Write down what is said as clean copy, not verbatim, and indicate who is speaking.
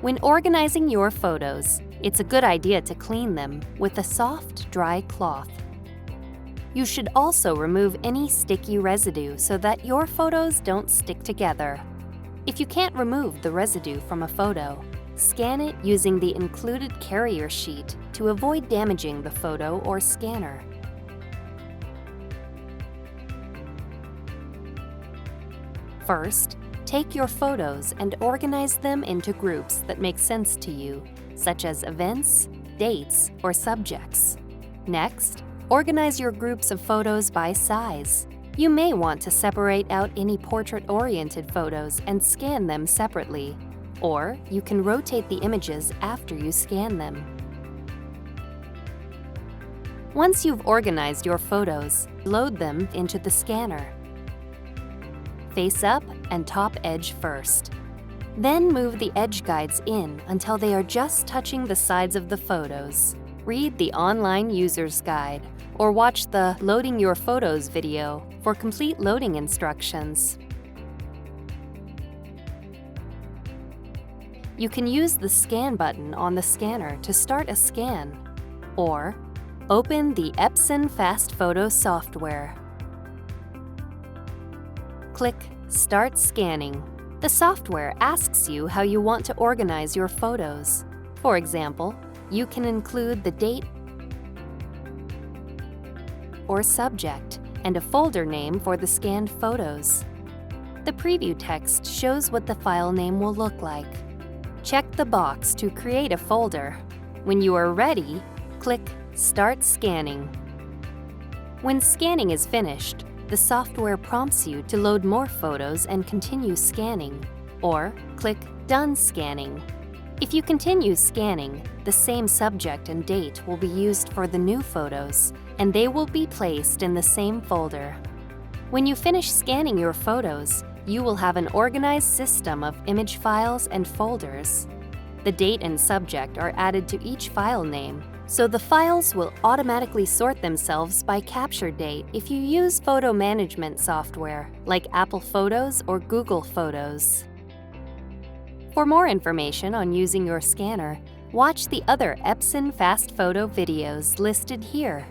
Speaker 1: When organizing your photos, it's a good idea to clean them with a soft, dry cloth. You should also remove any sticky residue so that your photos don't stick together. If you can't remove the residue from a photo, scan it using the included carrier sheet to avoid damaging the photo or scanner. First, take your photos and organize them into groups that make sense to you, such as events, dates, or subjects. Next, organize your groups of photos by size. You may want to separate out any portrait-oriented photos and scan them separately, or you can rotate the images after you scan them. Once you've organized your photos, load them into the scanner. Face up and top edge first. Then move the edge guides in until they are just touching the sides of the photos. Read the online user's guide or watch the Loading Your Photos video for complete loading instructions. You can use the Scan button on the scanner to start a scan, or open the Epson FastFoto software. Click Start Scanning. The software asks you how you want to organize your photos. For example, you can include the date or subject and a folder name for the scanned photos. The preview text shows what the file name will look like. Check the box to create a folder. When you are ready, click Start Scanning. When scanning is finished, the software prompts you to load more photos and continue scanning, or click Done Scanning. If you continue scanning, the same subject and date will be used for the new photos, and they will be placed in the same folder. When you finish scanning your photos, you will have an organized system of image files and folders. The date and subject are added to each file name, so the files will automatically sort themselves by capture date if you use photo management software like Apple Photos or Google Photos. For more information on using your scanner, watch the other Epson FastFoto videos listed here.